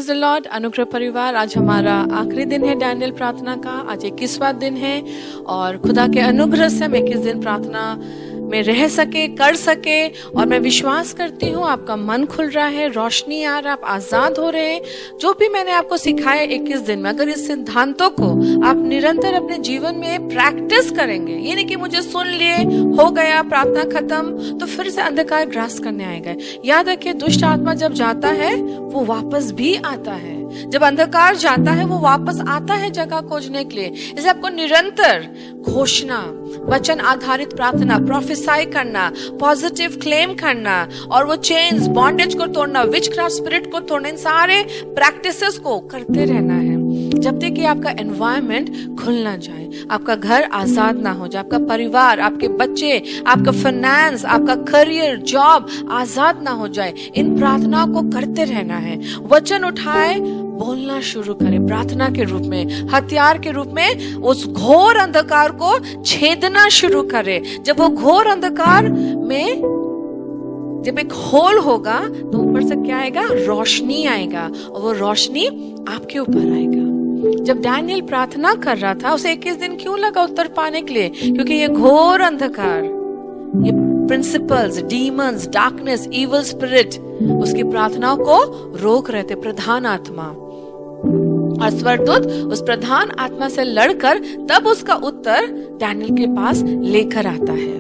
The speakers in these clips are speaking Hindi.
Praise the Lord. अनुग्रह परिवार, आज हमारा आखिरी दिन है डैनियल प्रार्थना का। आज 21वां दिन है और खुदा के अनुग्रह से हम 21 दिन प्रार्थना में रह सके, कर सके। और मैं विश्वास करती हूँ आपका मन खुल रहा है, रोशनी आ रहा है, आप आजाद हो रहे हैं। जो भी मैंने आपको सिखाया 21 दिन में, अगर इस सिद्धांतों को आप निरंतर अपने जीवन में प्रैक्टिस करेंगे, ये नहीं कि मुझे सुन लिए, हो गया, प्रार्थना खत्म, तो फिर से अंधकार ग्रास करने आएगा। याद रखिए, दुष्ट आत्मा जब जाता है वो वापस भी आता है। जब अंधकार जाता है वो वापस आता है जगह खोजने के लिए। इसलिए आपको निरंतर घोषणा, वचन आधारित प्रार्थना, प्रोफेसाई करना, पॉजिटिव क्लेम करना और वो चेन्स, बॉन्डेज को तोड़ना, विचक्राफ्ट स्पिरिट को तोड़ना, इन सारे प्रैक्टिसेस को करते रहना है जब तक कि आपका एनवायरनमेंट खुल ना जाए, आपका घर आजाद ना हो जाए, आपका परिवार, आपके बच्चे, आपका फाइनेंस, आपका करियर, जॉब आजाद ना हो जाए। इन प्रार्थनाओं को करते रहना है। वचन उठाए, बोलना शुरू करें प्रार्थना के रूप में, हथियार के रूप में उस घोर अंधकार को छेदना शुरू करें। जब वो घोर अंधकार में जब एक होल होगा तो ऊपर से क्या आएगा? रोशनी आएगा और वो रोशनी आपके ऊपर आएगा। जब डैनियल प्रार्थना कर रहा था, उसे 21 दिन क्यों लगा उत्तर पाने के लिए? क्योंकि ये घोर अंधकार, ये principles, demons, darkness, evil spirit उसकी प्रार्थनाओं को रोक रहे थे। प्रधान आत्मा और स्वर्गदूत उस प्रधान आत्मा से लड़कर तब उसका उत्तर डैनियल के पास लेकर आता है।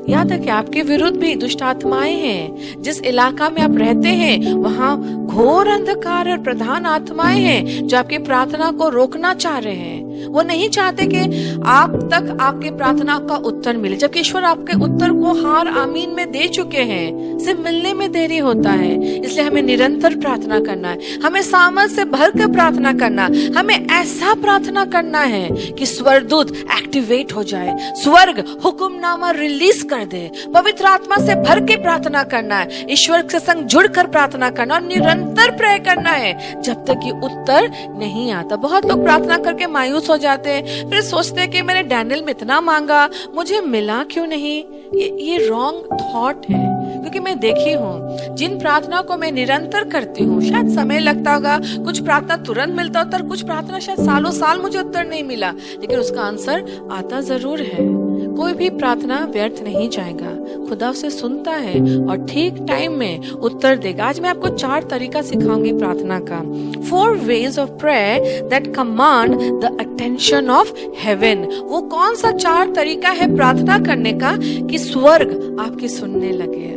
याद है कि आपके विरुद्ध भी दुष्ट आत्माएं हैं। जिस इलाका में आप रहते हैं वहां घोर अंधकार और प्रधान आत्माएं हैं जो आपकी प्रार्थना को रोकना चाह रहे हैं। वो नहीं चाहते कि आप तक आपके प्रार्थना का उत्तर मिले, जबकि ईश्वर आपके उत्तर को हार आमीन में दे चुके हैं। सिर्फ मिलने में देरी होता है। इसलिए हमें निरंतर प्रार्थना करना है, हमें सामर्थ से भरकर प्रार्थना करना, हमें ऐसा प्रार्थना करना है कि स्वर्गदूत एक्टिवेट हो जाए, स्वर्ग हुक्मनामा रिलीज कर दे। पवित्र आत्मा से भर के प्रार्थना करना है, ईश्वर के संग जुड़कर प्रार्थना करना और निरंतर प्रे करना है जब तक कि उत्तर नहीं आता। बहुत लोग प्रार्थना करके मायूस हो जाते हैं, फिर सोचते हैं कि मैंने डैनियल में इतना मांगा, मुझे मिला क्यों नहीं। ये रॉन्ग थॉट है, क्योंकि मैं देखी हूँ जिन प्रार्थना को मैं निरंतर करती हूँ, शायद समय लगता होगा, कुछ प्रार्थना तुरंत मिलता होता है, कुछ प्रार्थना शायद सालों साल मुझे उत्तर नहीं मिला, लेकिन उसका आंसर आता जरूर है। कोई भी प्रार्थना व्यर्थ नहीं जाएगा, खुदा उसे सुनता है और ठीक टाइम में उत्तर देगा। आज मैं आपको 4 तरीका सिखाऊंगी प्रार्थना का। 4 ways of prayer that command the attention of heaven। वो कौन सा 4 तरीका है प्रार्थना करने का कि स्वर्ग आपकी सुनने लगे।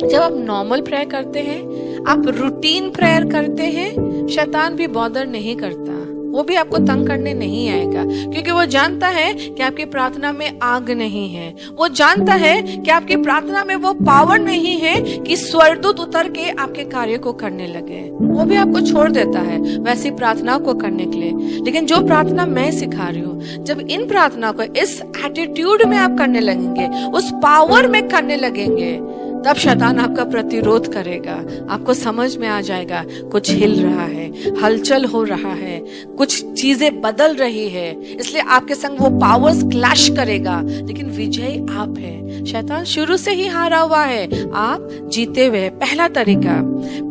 जब आप नॉर्मल प्रेयर करते हैं, आप रूटीन प्रेयर करते हैं, शैतान भी बॉदर नहीं करता, वो भी आपको तंग करने नहीं आएगा, क्योंकि वो जानता है कि आपकी प्रार्थना में आग नहीं है। वो जानता है कि आपकी प्रार्थना में वो पावर नहीं है कि स्वर्गदूत उतर के आपके कार्य को करने लगे। वो भी आपको छोड़ देता है वैसी प्रार्थना को करने के लिए। लेकिन जो प्रार्थना मैं सिखा रही हूँ, जब इन प्रार्थना को इस एटीट्यूड में आप करने लगेंगे, उस पावर में करने लगेंगे, तब शैतान आपका प्रतिरोध करेगा। आपको समझ में आ जाएगा कुछ हिल रहा है, हलचल हो रहा है, कुछ चीजें बदल रही है, इसलिए आपके संग वो पावर्स क्लैश करेगा। लेकिन विजय आप है, शैतान शुरू से ही हारा हुआ है, आप जीते हुए। पहला तरीका,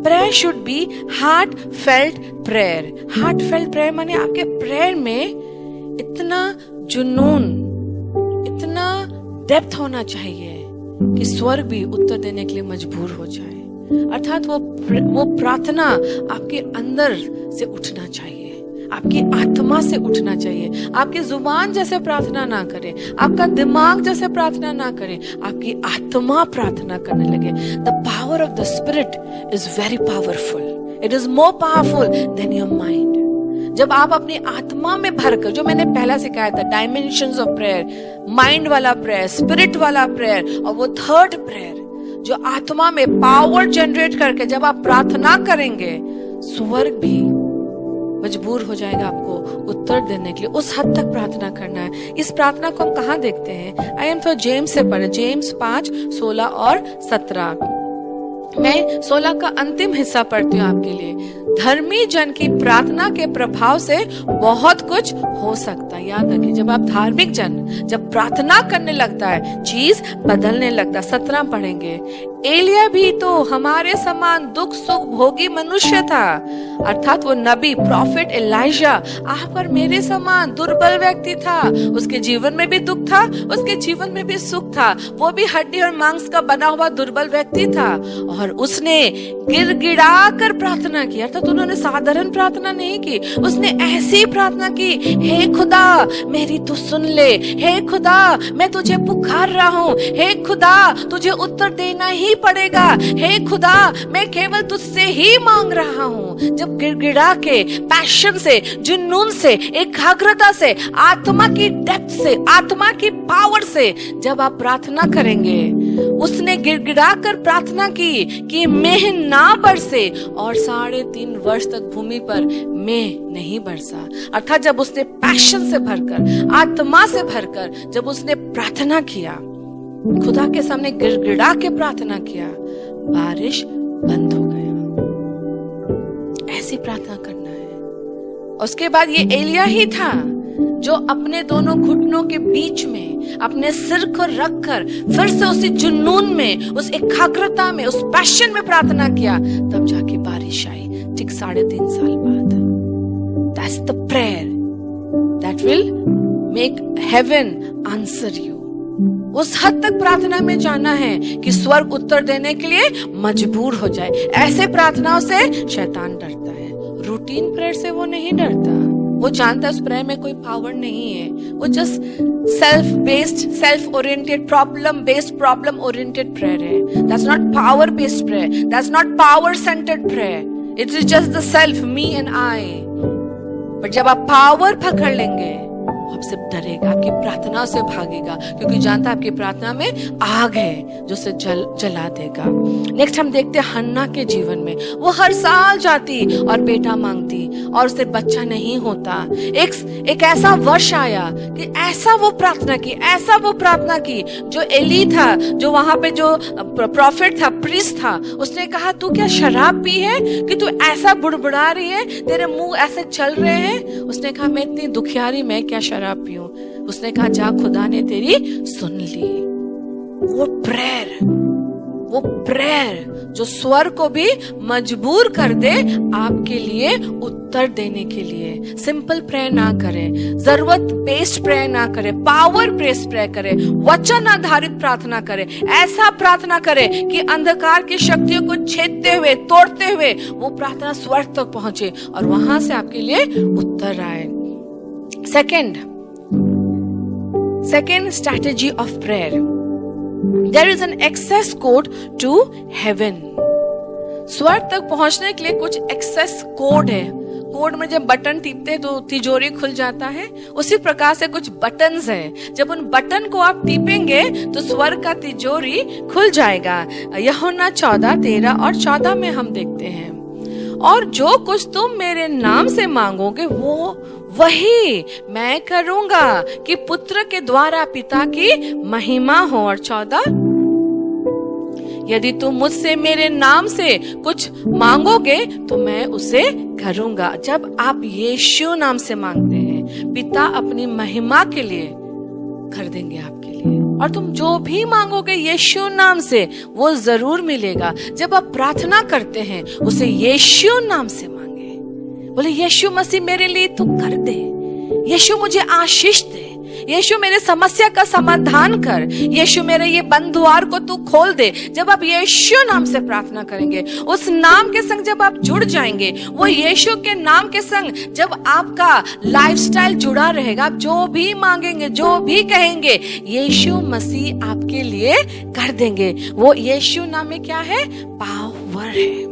prayer should be heart felt prayer. Heart felt prayer माने आपके प्रेयर में इतना जुनून, इतना डेप्थ होना चाहिए कि स्वर्ग भी उत्तर देने के लिए मजबूर हो जाए। अर्थात वो प्रार्थना आपके अंदर से उठना चाहिए, आपकी आत्मा से उठना चाहिए। आपकी जुबान जैसे प्रार्थना ना करे, आपका दिमाग जैसे प्रार्थना ना करे, आपकी आत्मा प्रार्थना करने लगे। The power of the spirit is very powerful, it is more powerful than your mind. जब आप अपनी आत्मा में भरकर, जो मैंने पहला सिखाया था, डायमेंशंस ऑफ प्रेयर, माइंड वाला प्रेयर, स्पिरिट वाला प्रेयर, और वो थर्ड प्रेयर जो आत्मा में पावर जनरेट करके जब आप प्रार्थना करेंगे, स्वर्ग भी मजबूर हो जाएगा आपको उत्तर देने के लिए। उस हद तक प्रार्थना करना है। इस प्रार्थना को हम कहाँ देखते हैं? आई एम तो जेम्स से पढ़े, जेम्स 5:16 और 17। मैं 16 का अंतिम हिस्सा पढ़ती हूँ आपके लिए। धर्मी जन की प्रार्थना के प्रभाव से बहुत कुछ हो सकता है। याद रखिए, जब आप धार्मिक जन जब प्रार्थना करने लगता है, चीज बदलने लगता है। 17 पढ़ेंगे। एलिया भी तो हमारे समान दुख सुख भोगी मनुष्य था, अर्थात वो नबी प्रॉफिट एलाइजा आप और मेरे समान दुर्बल व्यक्ति था। उसके जीवन में भी दुख था, उसके जीवन में भी सुख था। वो भी हड्डी और मांस का बना हुआ दुर्बल व्यक्ति था और उसने गिड़गिड़ा कर प्रार्थना की। अर्थात उन्होंने साधारण प्रार्थना नहीं की, उसने ऐसी प्रार्थना की, हे खुदा मेरी तू सुन ले, हे खुदा मैं तुझे पुकार रहा हूँ, हे खुदा तुझे उत्तर देना ही पड़ेगा, हे खुदा मैं केवल तुझसे ही मांग रहा हूँ। जब गिड़गिड़ा के पैशन से, जुनून से, एकाग्रता से, आत्मा की डेप्थ से, आत्मा की पावर से जब आप प्रार्थना करेंगे, उसने गिड़गिड़ा कर प्रार्थना की कि मेघ ना बरसे और 3.5 वर्ष तक भूमि पर मेघ नहीं बरसा। अर्थात जब उसने पैशन से भरकर, आत्मा से भरकर जब उसने प्रार्थना किया, खुदा के सामने गिड़गिड़ा के प्रार्थना किया, बारिश बंद हो गया। ऐसी प्रार्थना करना है। उसके बाद ये एलिया ही था जो अपने दोनों घुटनों के बीच में अपने सिर को रखकर फिर से उसी जुनून में, उस एकाग्रता में, उस पैशन में प्रार्थना किया, तब जाके बारिश आई ठीक 3.5 साल बाद। That's the prayer that will make heaven answer you. उस हद तक प्रार्थना में जाना है कि स्वर्ग उत्तर देने के लिए मजबूर हो जाए। ऐसे प्रार्थनाओं से शैतान डरता है, रूटीन प्रेयर से वो नहीं डरता। वो जानता है उस प्रेयर में कोई पावर नहीं है, वो just self based, self oriented, problem oriented prayer है। That's not power based prayer, that's not power centred prayer, it is just the self, me and I. But जब आप पावर पकड़ लेंगे, आपसे डरेगा, आपकी प्रार्थना से भागेगा, क्योंकि जानता है आपकी प्रार्थना में आग है जो उसे जला देगा। नेक्स्ट हम देखते हैं हन्ना के जीवन में। वो हर साल जाती और बेटा मांगती और उसे बच्चा नहीं होता। एक ऐसा वर्ष आया कि ऐसा वो प्रार्थना की जो एली था, जो वहां पे जो प्रॉफिट था, प्रीस्ट था, उसने कहा तू क्या शराब पी है कि तू ऐसा बुड़बुड़ा रही है, तेरे मुंह ऐसे चल रहे हैं? उसने कहा मैं इतनी दुखियारी, मैं क्या शराब पीऊं? उसने कहा जा, खुदा ने तेरी सुन ली। वो प्रेयर जो स्वर को भी मजबूर कर दे आपके लिए उत्तर देने के लिए। सिंपल प्रेयर ना करें, जरूरत बेस्ड प्रेयर ना करें, पावर बेस्ड प्रेयर करें, वचन आधारित प्रार्थना करें। ऐसा प्रार्थना करें कि अंधकार की शक्तियों को छेदते हुए, तोड़ते हुए वो प्रार्थना स्वर्ग तक पहुंचे और वहां से आपके लिए उत्तर आए। Second strategy of prayer. There is an access code to heaven. स्वर्ग तक पहुंचने के लिए कुछ एक्सेस कोड है। कोड में जब बटन टीपते हैं तो तिजोरी खुल जाता है, उसी प्रकार से कुछ बटन्स हैं। जब उन बटन को आप टीपेंगे तो स्वर्ग का तिजोरी खुल जाएगा। यूहन्ना 14:13 और 14 में हम देखते हैं, और जो कुछ तुम मेरे नाम से मांगोगे वो वही मैं करूंगा कि पुत्र के द्वारा पिता की महिमा हो। और 14, यदि तुम मुझसे मेरे नाम से कुछ मांगोगे तो मैं उसे करूंगा। जब आप यीशु नाम से मांगते हैं, पिता अपनी महिमा के लिए कर देंगे आपके लिए, और तुम जो भी मांगोगे यीशु नाम से वो जरूर मिलेगा। जब आप प्रार्थना करते हैं उसे यीशु नाम से मांगे, बोले यीशु मसीह मेरे लिए तू कर दे, यीशु मुझे आशीष दे, यीशु मेरे समस्या का समाधान कर, यीशु मेरे ये बंद द्वार को तू खोल दे। जब आप यीशु नाम से प्रार्थना करेंगे, उस नाम के संग जब आप जुड़ जाएंगे, वो यीशु के नाम के संग जब आपका लाइफस्टाइल जुड़ा रहेगा, आप जो भी मांगेंगे, जो भी कहेंगे, यीशु मसीह आपके लिए कर देंगे। वो यीशु नाम में क्या है? पावर है।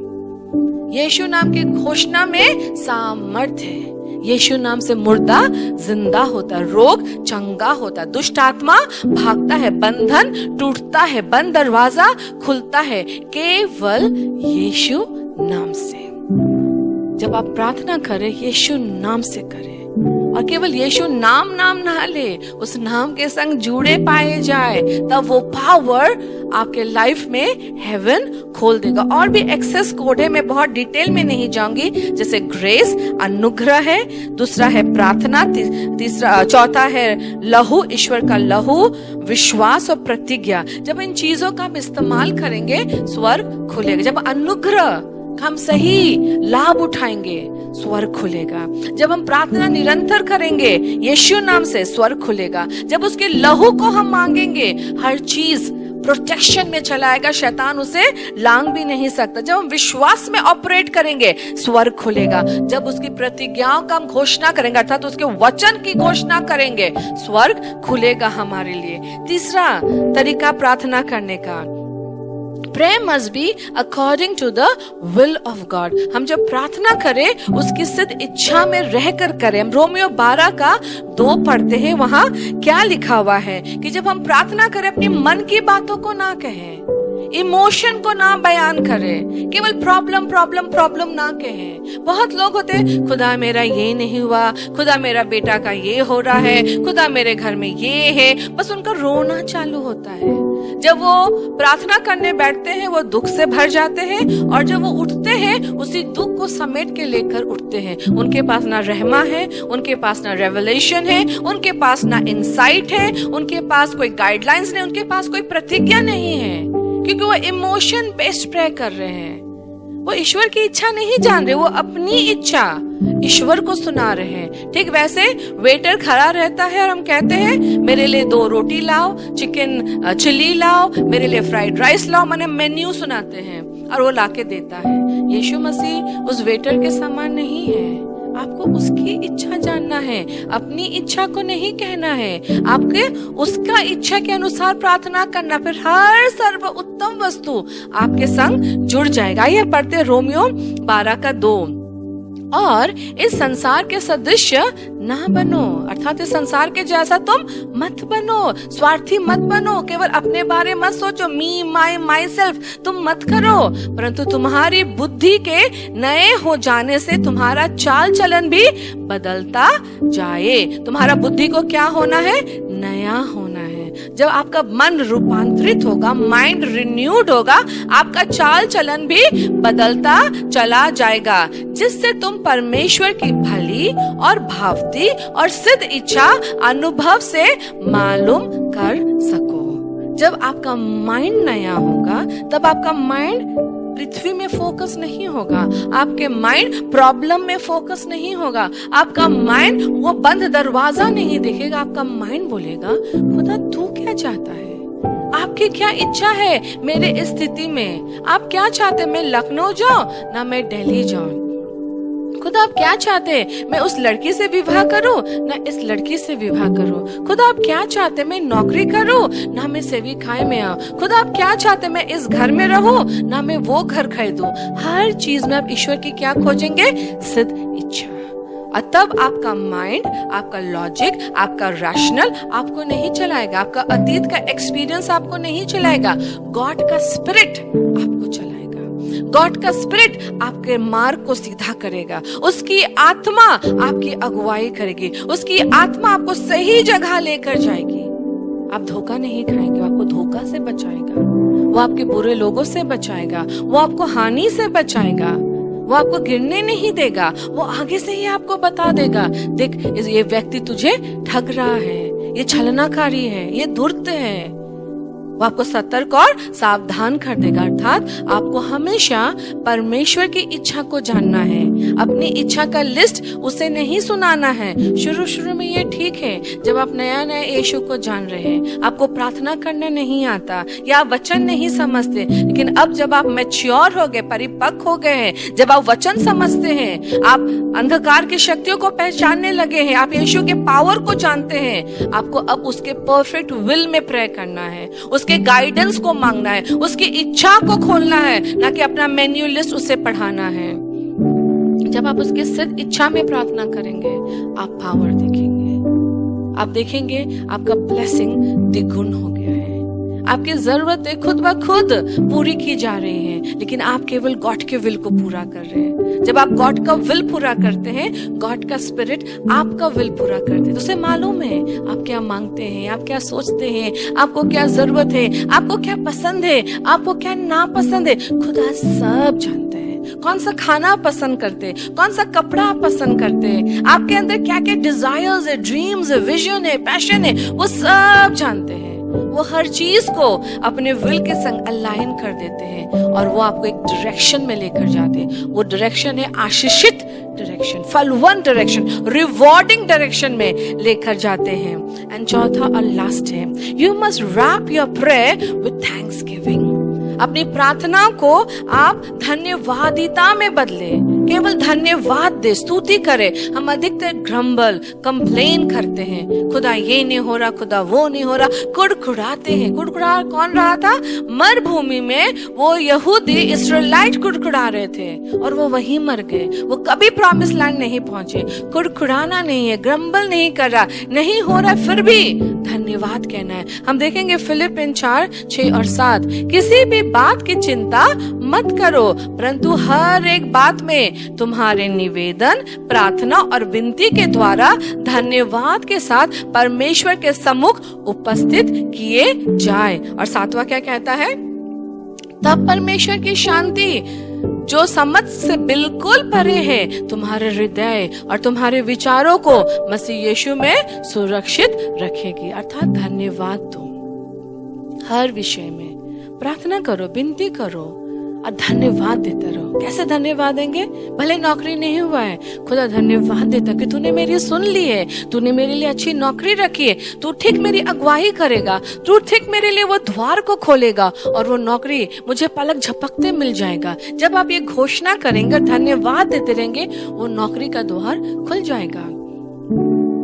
यीशु नाम की घोषणा में सामर्थ्य है। यीशु नाम से मुर्दा जिंदा होता है, रोग चंगा होता है, दुष्ट आत्मा भागता है, बंधन टूटता है, बंद दरवाजा खुलता है, केवल यीशु नाम से। जब आप प्रार्थना करें, यीशु नाम से करें। और केवल यीशु नाम ना ले, उस नाम के संग जुड़े पाए जाए, तब वो पावर आपके लाइफ में हेवन खोल देगा। और भी एक्सेस कोड है, मैं बहुत डिटेल में नहीं जाऊंगी। जैसे ग्रेस अनुग्रह है, दूसरा है प्रार्थना, तीसरा चौथा है लहू, ईश्वर का लहू, विश्वास और प्रतिज्ञा। जब इन चीजों का हम इस्तेमाल करेंगे स्वर्ग खुलेगा। जब अनुग्रह हम सही लाभ उठाएंगे स्वर्ग खुलेगा। जब हम प्रार्थना निरंतर करेंगे यीशु नाम से स्वर्ग खुलेगा। जब उसके लहू को हम मांगेंगे हर चीज प्रोटेक्शन में चलाएगा, शैतान उसे लांग भी नहीं सकता। जब हम विश्वास में ऑपरेट करेंगे स्वर्ग खुलेगा। जब उसकी प्रतिज्ञाओं का हम घोषणा करेंगे अर्थात उसके वचन की घोषणा करेंगे स्वर्ग खुलेगा हमारे लिए। तीसरा तरीका प्रार्थना करने का, Prayer must be according to the will of God। हम जब प्रार्थना करें उसकी सिद्ध इच्छा में रहकर करें। हम रोमियो 12 का 2 पढ़ते हैं, वहां क्या लिखा हुआ है कि जब हम प्रार्थना करें अपनी मन की बातों को ना कहें, इमोशन को ना बयान करें, केवल प्रॉब्लम ना कहें। बहुत लोग होते हैं, खुदा मेरा ये नहीं हुआ, खुदा मेरा बेटा का ये हो रहा है, खुदा मेरे घर में ये है, बस उनका रोना चालू होता है। जब वो प्रार्थना करने बैठते हैं वो दुख से भर जाते हैं, और जब वो उठते हैं उसी दुख को समेट के लेकर उठते हैं। उनके पास ना रहमा है, उनके पास ना रेवलेशन है, उनके पास ना इंसाइट है, उनके पास कोई गाइडलाइंस नहीं, उनके पास कोई प्रतिज्ञा नहीं है, क्योंकि वो इमोशन बेस्ड प्रे कर रहे हैं। वो ईश्वर की इच्छा नहीं जान रहे, वो अपनी इच्छा ईश्वर को सुना रहे हैं। ठीक वैसे वेटर खड़ा रहता है और हम कहते हैं मेरे लिए 2 रोटी लाओ, चिकन चिली लाओ, मेरे लिए फ्राइड राइस लाओ, मैंने मेन्यू सुनाते हैं और वो लाके देता है। यीशु मसीह उस वेटर के समान नहीं है। आपको उसकी इच्छा जानना है, अपनी इच्छा को नहीं कहना है। आपके उसका इच्छा के अनुसार प्रार्थना करना, फिर हर सर्व उत्तम वस्तु आपके संग जुड़ जाएगा। ये पढ़ते रोमियो 12 का 2। और इस संसार के सदृश्य ना बनो, अर्थात इस संसार के जैसा तुम मत बनो, स्वार्थी मत बनो, केवल अपने बारे मत सोचो, मी माई सेल्फ तुम मत करो, परंतु तुम्हारी बुद्धि के नए हो जाने से तुम्हारा चाल चलन भी बदलता जाए। तुम्हारा बुद्धि को क्या होना है? नया होना है। जब आपका मन रूपांतरित होगा, माइंड रिन्यूड होगा, आपका चाल चलन भी बदलता चला जाएगा, जिससे तुम परमेश्वर की भली और भावती और सिद्ध इच्छा अनुभव से मालूम कर सको। जब आपका माइंड नया होगा तब आपका माइंड पृथ्वी में फोकस नहीं होगा, आपके माइंड प्रॉब्लम में फोकस नहीं होगा, आपका माइंड वो बंद दरवाजा नहीं देखेगा, आपका माइंड बोलेगा खुदा तू क्या चाहता है, आपकी क्या इच्छा है मेरे इस स्थिति में, आप क्या चाहते, मैं लखनऊ जाऊं ना मैं दिल्ली जाऊं, खुदा आप क्या चाहते हैं, मैं उस लड़की से विवाह करूं ना इस लड़की से विवाह करूं, खुदा आप क्या चाहते मैं नौकरी करूं ना मैं सेविकाई में आऊं, खुदा आप क्या चाहते मैं इस घर में रहूं ना मैं वो घर खरीदूं। हर चीज में आप ईश्वर की क्या खोजेंगे? सिद्ध इच्छा। और तब आपका माइंड, आपका लॉजिक, आपका रैशनल आपको नहीं चलाएगा, आपका अतीत का एक्सपीरियंस आपको नहीं चलाएगा, गॉड का स्पिरिट आपको चलाएगा। गॉड का स्पिरिट आपके मार्ग को सीधा करेगा, उसकी आत्मा आपकी अगुवाई करेगी, उसकी आत्मा आपको सही जगह लेकर जाएगी। आप धोखा नहीं खाएंगे, आपको धोखा से बचाएगा, वो आपके बुरे लोगों से बचाएगा, वो आपको हानि से बचाएगा, वो आपको गिरने नहीं देगा, वो आगे से ही आपको बता देगा देख ये व्यक्ति तुझे ठग रहा है, ये छलनाकारी है, ये धूर्त है। वो आपको सतर्क और सावधान कर देगा। अर्थात आपको हमेशा परमेश्वर की इच्छा को जानना है, अपनी इच्छा का लिस्ट उसे नहीं सुनाना है। शुरू में ये ठीक है, जब आप नया यीशु को जान रहे हैं, आपको प्रार्थना करना नहीं आता या आप वचन नहीं समझते, लेकिन अब जब आप मैच्योर हो गए, परिपक्व हो गए हैं, जब आप वचन समझते हैं, आप अंधकार की शक्तियों को पहचानने लगे हैं, आप यीशु के पावर को जानते हैं, आपको अब उसके परफेक्ट विल में प्रे करना है, उसके गाइडेंस को मांगना है, उसकी इच्छा को खोलना है, ना कि अपना मेन्यू लिस्ट उसे पढ़ाना है। जब आप उसकी सिद्ध इच्छा में प्रार्थना करेंगे आप पावर देखेंगे, आप देखेंगे आपका ब्लेसिंग द्विगुण हो गया है, आपकी जरूरतें खुद ब खुद पूरी की जा रही हैं, लेकिन आप केवल गॉड के विल को पूरा कर रहे हैं। जब आप गॉड का विल पूरा करते हैं, गॉड का स्पिरिट आपका विल पूरा करते हैं, तो उसे मालूम है आप क्या मांगते हैं, आप क्या सोचते हैं, आपको क्या जरूरत है, आपको क्या पसंद है, आपको क्या नापसंद है। खुदा सब जानते हैं। कौन सा खाना पसंद करते हैं, कौन सा कपड़ा पसंद करते हैं, आपके अंदर क्या क्या डिजायर्स है, ड्रीम्स है, विजन है, पैशन है, वो सब जानते हैं। वो हर चीज को अपने विल के संग अलाइन कर देते हैं और वो आपको एक डायरेक्शन में लेकर जाते हैं। वो डायरेक्शन है आशीषित डायरेक्शन, फलवंत डायरेक्शन, रिवॉर्डिंग डायरेक्शन में लेकर जाते हैं। एंड चौथा और लास्ट है, you must wrap your prayer with thanksgiving. अपनी प्रार्थना को आप धन्यवादिता में बदले, केवल धन्यवाद दे, स्तुति करे। हम अधिकतर ग्रम्बल, कंप्लेन करते हैं, खुदा ये नहीं हो रहा, खुदा वो नहीं हो रहा, कुड़कुड़ाते हैं। कुड़कुड़ा कौन रहा था? मरुभूमि में वो यहूदी इस्राएलाइट कुड़कुड़ा रहे थे और वो वहीं मर गए। वो कभी प्रॉमिस लैंड नहीं पहुंचे। कुड़कुड़ाना नहीं है, ग्रम्बल नहीं कर रहा, नहीं हो रहा, फिर भी धन्यवाद कहना है। हम देखेंगे फिलिपियन 4:6 और 7, किसी भी बात की चिंता मत करो, परंतु हर एक बात में तुम्हारे निवेदन, प्रार्थना और विनती के द्वारा धन्यवाद के साथ परमेश्वर के सम्मुख उपस्थित किए जाए। और 7वां क्या कहता है? तब परमेश्वर की शांति जो समझ से बिल्कुल परे है, तुम्हारे हृदय और तुम्हारे विचारों को मसीह यीशु में सुरक्षित रखेगी। अर्थात धन्यवाद दो, हर विषय में प्रार्थना करो, विनती करो और धन्यवाद देते रहो। कैसे धन्यवाद देंगे? भले नौकरी नहीं हुआ है, खुदा धन्यवाद देता कि तूने मेरी सुन ली है, तूने मेरे लिए अच्छी नौकरी रखी है, तू ठीक मेरी अगुवाई करेगा, तू ठीक मेरे लिए वो द्वार को खोलेगा और वो नौकरी मुझे पलक झपकते मिल जाएगा। जब आप ये घोषणा करेंगे, धन्यवाद देते रहेंगे, वो नौकरी का द्वार खुल जाएगा।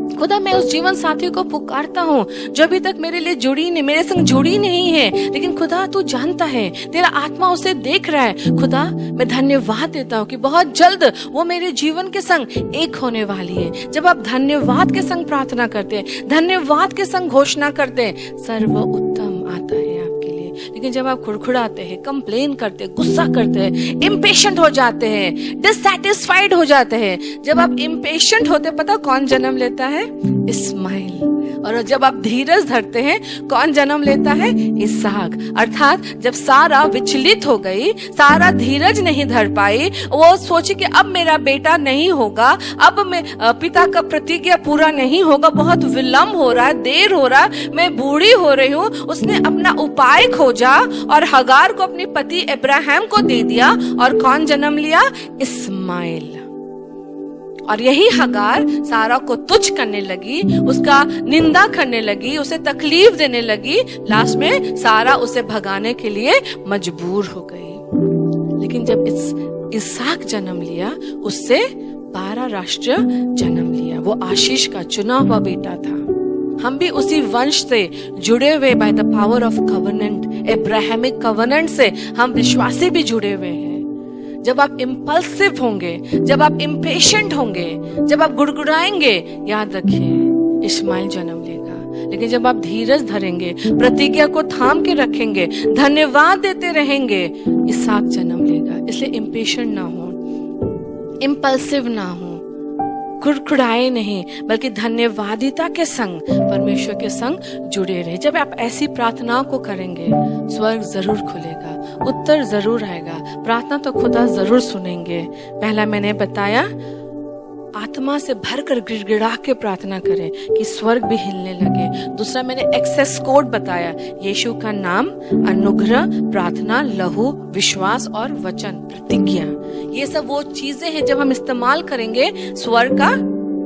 खुदा मैं उस जीवन साथी को पुकारता हूँ जो अभी तक मेरे लिए जुड़ी नहीं, मेरे संग जुड़ी नहीं है, लेकिन खुदा तू जानता है, तेरा आत्मा उसे देख रहा है। खुदा मैं धन्यवाद देता हूँ कि बहुत जल्द वो मेरे जीवन के संग एक होने वाली है। जब आप धन्यवाद के संग प्रार्थना करते हैं, धन्यवाद के संग घोषणा करते हैं, सर्वोत्तम आता है आपके लिए। लेकिन जब आप खुड़खुड़ाते हैं, कंप्लेन करते हैं, गुस्सा करते हैं, इम्पेशेंट हो जाते हैं, डिससैटिस्फाइड हो जाते हैं, जब आप इम्पेशेंट होते, पता कौन जन्म लेता है? इस्माइल। और जब आप धीरज धरते हैं, कौन जन्म लेता है? इसहाक। अर्थात जब सारा विचलित हो गई, सारा धीरज नहीं धर पाई, वो सोची कि अब मेरा बेटा नहीं होगा, अब मैं पिता का प्रतिज्ञा पूरा नहीं होगा, बहुत विलंब हो रहा है, देर हो रहा है, मैं बूढ़ी हो रही हूँ। उसने अपना उपाय खोजा और हगार को अपने पति इब्राहिम को दे दिया और कौन जन्म लिया? इस्माइल। और यही हगार सारा को तुच्छ करने लगी, उसका निंदा करने लगी, उसे तकलीफ देने लगी। लास्ट में सारा उसे भगाने के लिए मजबूर हो गई। लेकिन जब इसहाक जन्म लिया, उससे 12 राष्ट्र जन्म लिया। वो आशीष का चुना हुआ बेटा था। हम भी उसी वंश से जुड़े हुए, by the power of covenant, Abrahamic covenant से हम विश्वासी भी जुड़े हुए हैं। जब आप इम्पल्सिव होंगे, जब आप इम्पेशेंट होंगे, जब आप गुड़गुड़ाएंगे, याद रखिए इस्माइल जन्म लेगा। लेकिन जब आप धीरज धरेंगे, प्रतिज्ञा को थाम के रखेंगे, धन्यवाद देते रहेंगे, इसहाक जन्म लेगा। इसलिए इम्पेशेंट ना हो, इम्पल्सिव ना हो, कुड़कुड़ाए नहीं, बल्कि धन्यवादिता के संग, परमेश्वर के संग जुड़े रहे। जब आप ऐसी प्रार्थनाओं को करेंगे, स्वर्ग जरूर खुलेगा, उत्तर जरूर आएगा, प्रार्थना तो खुदा जरूर सुनेंगे। पहला मैंने बताया, आत्मा से भरकर गिड़गिड़ा के प्रार्थना करें कि स्वर्ग भी हिलने लगे। दूसरा मैंने एक्सेस कोड बताया, यीशु का नाम, अनुग्रह, प्रार्थना, लहू, विश्वास और वचन, प्रतिज्ञा। ये सब वो चीजें हैं जब हम इस्तेमाल करेंगे, स्वर्ग का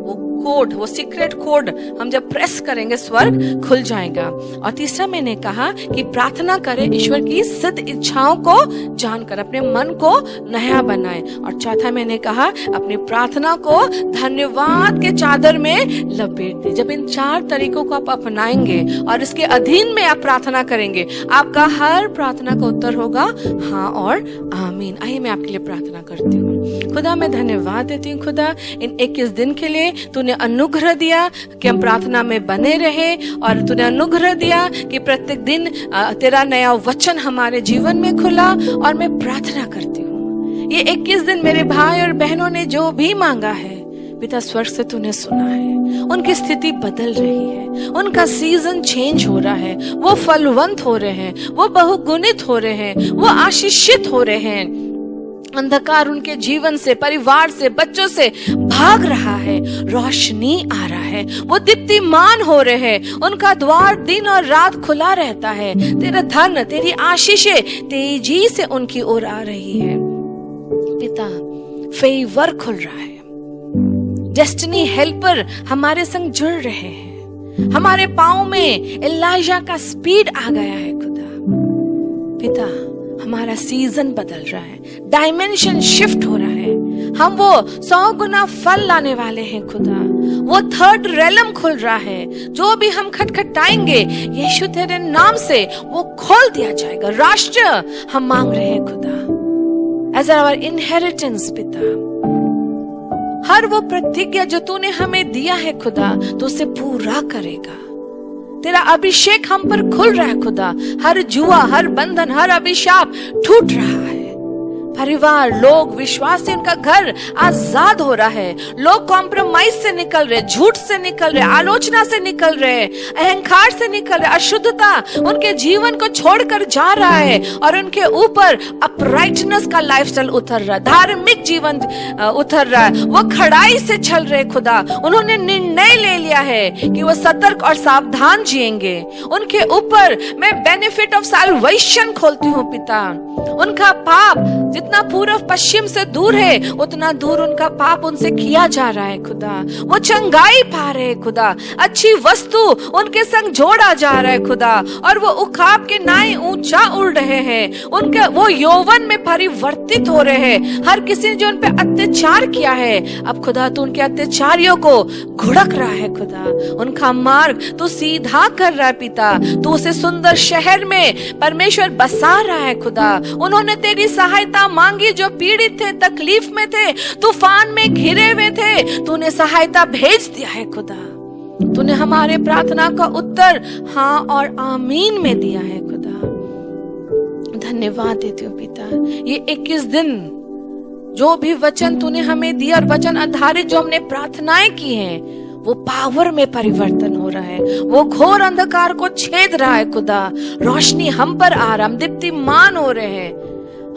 वो कोड, वो सीक्रेट कोड हम जब प्रेस करेंगे, स्वर्ग खुल जाएगा। और तीसरा मैंने कहा कि प्रार्थना करें ईश्वर की सिद्ध इच्छाओं को जानकर, अपने मन को नया बनाएं। और चौथा मैंने कहा, अपनी प्रार्थना को धन्यवाद के चादर में लपेट दें। जब इन 4 तरीकों को आप अपनाएंगे और इसके अधीन में आप प्रार्थना करेंगे, आपका हर प्रार्थना का उत्तर होगा हाँ और आमीन। आइए मैं आपके लिए प्रार्थना करती हूँ। खुदा मैं धन्यवाद देती हूँ खुदा, इन 21 दिन के लिए तूने तूने अनुग्रह दिया कि हम प्रार्थना में बने रहे, और तूने अनुग्रह दिया कि प्रत्येक दिन तेरा नया वचन हमारे जीवन में खुला। और मैं प्रार्थना करती हूँ ये 21 दिन मेरे भाई और बहनों ने जो भी मांगा है पिता, स्वर्ग से तूने सुना है। उनकी स्थिति बदल रही है, उनका सीजन चेंज हो रहा है, वो फलवंत हो रहे हैं, वो बहुगुणित हो रहे हैं, वो आशीषित हो रहे हैं। अंधकार उनके जीवन से, परिवार से, बच्चों से भाग रहा है, रोशनी आ रहा है, वो दीप्तिमान हो रहे हैं, उनका द्वार दिन और रात खुला रहता है। तेरा धन, तेरी आशीषें तेजी से उनकी ओर आ रही है पिता। फेवर खुल रहा है, डेस्टिनी हेल्पर हमारे संग जुड़ रहे हैं, हमारे पाँव में एलाइजा का स्पीड आ गया है खुदा। पिता, हमारा सीजन बदल रहा है, डायमेंशन शिफ्ट हो रहा है, हम वो 100 गुना फल लाने वाले हैं खुदा। वो थर्ड रेलम खुल रहा है, जो भी हम खटखटाएंगे यीशु तेरे नाम से वो खोल दिया जाएगा। राष्ट्र हम मांग रहे हैं खुदा, एज आवर इनहेरिटेंस पिता। हर वो प्रतिज्ञा जो तूने हमें दिया है खुदा, तो उसे पूरा करेगा। तेरा अभिषेक हम पर खुल रहा है खुदा। हर जुआ, हर बंधन, हर अभिशाप टूट रहा है। परिवार, लोग, विश्वासी, उनका घर आजाद हो रहा है। लोग कॉम्प्रोमाइज से निकल रहे, झूठ से निकल रहे, आलोचना से निकल रहे, अहंकार से निकल रहे, अशुद्धता उनके जीवन को छोड़कर जा रहा है, और उनके ऊपर अपराइटनेस का लाइफस्टाइल उतर रहा है, धार्मिक जीवन उतर रहा है। वो खड़ाई से चल रहे खुदा। उन्होंने निर्णय ले लिया है कि वो सतर्क और सावधान जिएंगे। उनके ऊपर मैं बेनिफिट ऑफ सैल्वेशन खोलती हूँ पिता। उनका पाप जितना पूर्व पश्चिम से दूर है, उतना दूर उनका पाप उनसे किया जा रहा है खुदा। वो चंगाई पा रहे हैं खुदा, अच्छी वस्तु उनके संग जोड़ा जा रहा है खुदा, और वो उखाब के नाई ऊंचा उड़ रहे हैं। उनके वो यौवन में परिवर्तित हो रहे हैं। हर किसी ने जो उन पे अत्याचार किया है, अब खुदा तू उनके अत्याचारियों को घुड़क रहा है खुदा। उनका मार्ग तू सीधा कर रहा है पिता। तू उसे सुंदर शहर में परमेश्वर बसा रहा है खुदा। उन्होंने तेरी सहायता मांगी, जो पीड़ित थे, तकलीफ में थे, तूफान में घिरे हुए थे, तूने सहायता भेज दिया है खुदा। तूने हमारे प्रार्थना का उत्तर हाँ और आमीन में दिया है खुदा। धन्यवाद देती हूँ पिता। ये 21 दिन जो भी वचन तूने हमें दिया, और वचन आधारित जो हमने प्रार्थनाएं की हैं, वो पावर में परिवर्तन हो रहा है। वो घोर अंधकार को छेद रहा है खुदा। रोशनी हम पर आ रहा, हम दीप्तिमान हो रहे हैं।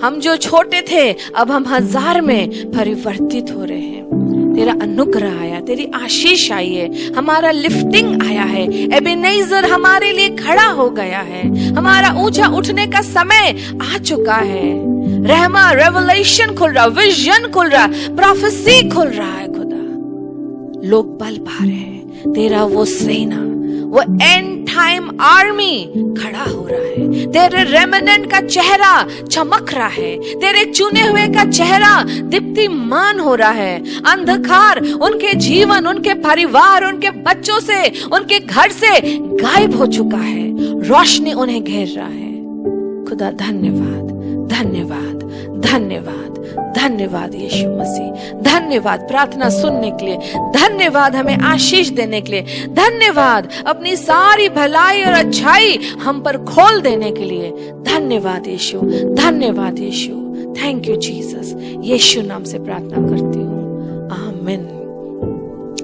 हम जो छोटे थे, अब हम 1000 में परिवर्तित हो रहे हैं। तेरा अनुग्रह आया, तेरी आशीष आई है, हमारा लिफ्टिंग आया है। एबेनेजर हमारे लिए खड़ा हो गया है। हमारा ऊंचा उठने का समय आ चुका है। रहमा, रेवलेशन खुल रहा, विजन खुल रहा, प्रोफेसी खुल रहा है खुदा। लोग बल पा रहे हैं। तेरा वो सेना, वो एंड टाइम आर्मी खड़ा हो रहा है। तेरे रेमिनेंट का चेहरा चमक रहा है। तेरे चुने हुए का चेहरा दीप्तिमान हो रहा है। अंधकार उनके जीवन, उनके परिवार, उनके बच्चों से, उनके घर से गायब हो चुका है। रोशनी उन्हें घेर रहा है। खुदा धन्यवाद, धन्यवाद, धन्यवाद, धन्यवाद यीशु मसीह। धन्यवाद प्रार्थना सुनने के लिए, धन्यवाद हमें आशीष देने के लिए, धन्यवाद अपनी सारी भलाई और अच्छाई हम पर खोल देने के लिए। धन्यवाद यीशु, धन्यवाद यीशु। Thank you Jesus. यीशु नाम से प्रार्थना करती हूँ, आमीन।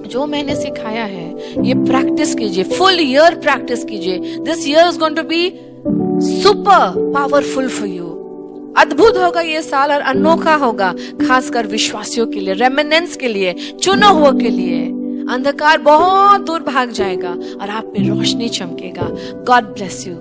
जो मैंने सिखाया है ये प्रैक्टिस कीजिए, फुल ईयर प्रैक्टिस कीजिए। This year is going to be super powerful for you. अद्भुत होगा ये साल और अनोखा होगा, खासकर विश्वासियों के लिए, रेमिनेंट्स के लिए, चुनो हुआ के लिए। अंधकार बहुत दूर भाग जाएगा और आप पे रोशनी चमकेगा। God bless you.